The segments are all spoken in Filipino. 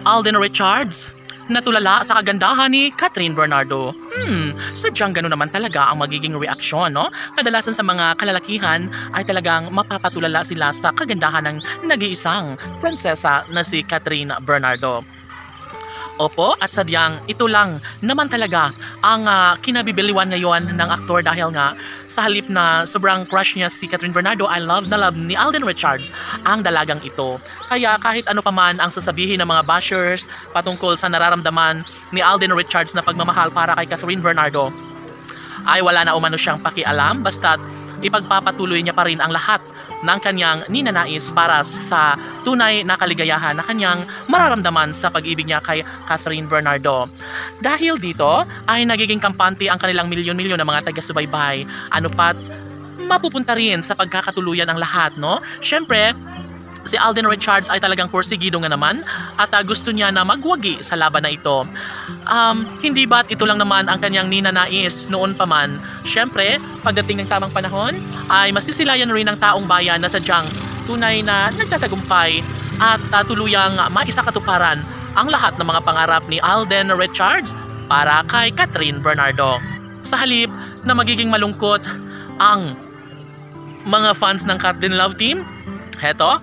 Alden Richards, natulala sa kagandahan ni Catherine Bernardo. Sadyang gano'n naman talaga ang magiging reaksyon, no? Kadalasan sa mga kalalakihan ay talagang mapapatulala sila sa kagandahan ng nag-iisang prinsesa na si Catherine Bernardo. Opo, at sadyang ito lang naman talaga ang kinabibiliwan ngayon ng aktor dahil nga sa halip na sobrang crush niya si Catherine Bernardo ay love na love ni Alden Richards ang dalagang ito. Kaya kahit ano pa man ang sasabihin ng mga bashers patungkol sa nararamdaman ni Alden Richards na pagmamahal para kay Catherine Bernardo, ay wala na umano siyang pakialam basta't ipagpapatuloy niya pa rin ang lahat ng kanyang ninanais para sa tunay na kaligayahan na kanyang mararamdaman sa pag-ibig niya kay Catherine Bernardo. Dahil dito ay nagiging kampante ang kanilang milyon-milyon na mga taga-subaybay. Ano pat mapupunta rin sa pagkakatuluyan ang lahat, no? Syempre, si Alden Richards ay talagang porsigido nga naman at gusto niya na magwagi sa laban na ito. Hindi ba't ito lang naman ang kanyang ninanais noon pa man? Syempre, pagdating ng tamang panahon ay masisilayan rin ng taong bayan na sadyang tunay na nagtatagumpay at tuluyang maisakatuparan ang lahat ng mga pangarap ni Alden Richards para kay Catherine Bernardo. Sa halip na magiging malungkot ang mga fans ng Catherine Love Team, heto,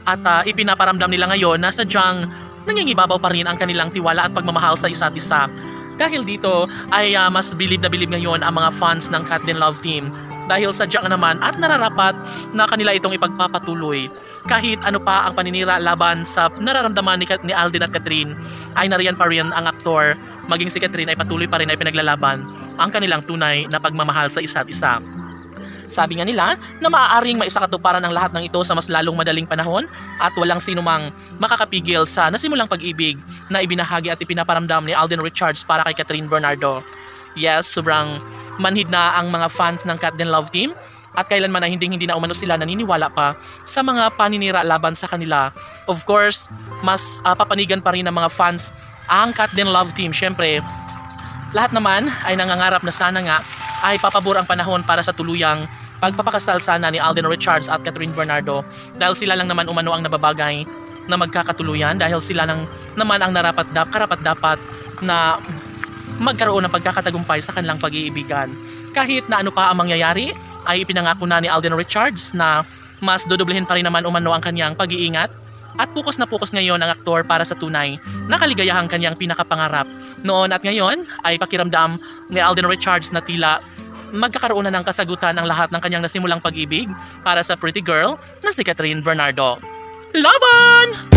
at ipinaparamdam nila ngayon na sadyang nangingibabaw pa rin ang kanilang tiwala at pagmamahal sa isa't isa. Dahil dito ay mas bilib na bilib ngayon ang mga fans ng Catherine Love Team dahil sadyang naman at nararapat na kanila itong ipagpapatuloy. Kahit ano pa ang paninira laban sa nararamdaman ni Alden at Catherine ay nariyan pa rin ang aktor, maging si Catherine ay patuloy pa rin ay pinaglalaban ang kanilang tunay na pagmamahal sa isa't isa. Sabi nga nila na maaaring maisakatuparan ang lahat ng ito sa mas lalong madaling panahon at walang sinumang makakapigil sa nasimulang pag-ibig na ibinahagi at ipinaparamdam ni Alden Richards para kay Catherine Bernardo. Yes, sobrang manhid na ang mga fans ng Catherine Love Team at kailanman na hindi na umano sila naniniwala pa sa mga paninira laban sa kanila. Of course, mas papanigan pa rin ng mga fans ang Catherine Love Team. Syempre, lahat naman ay nangangarap na sana nga ay papabor ang panahon para sa tuluyang pagpapakasal sana ni Alden Richards at Catherine Bernardo dahil sila lang naman umano ang nababagay na magkakatuluyan dahil sila lang naman ang karapat-dapat na magkaroon ng pagkakatagumpay sa kanilang pag-iibigan. Kahit na ano pa ang mangyayari ay ipinangako na ni Alden Richards na mas dodoblehin pa rin naman umano ang kanyang pag-iingat at pukos na pukos ngayon ang aktor para sa tunay na kaligayahang kanyang pinakapangarap. Noon at ngayon ay pakiramdam ni Alden Richards na tila magkakaroon na ng kasagutan ang lahat ng kanyang nasimulang pag-ibig para sa pretty girl na si Catherine Bernardo. Laban!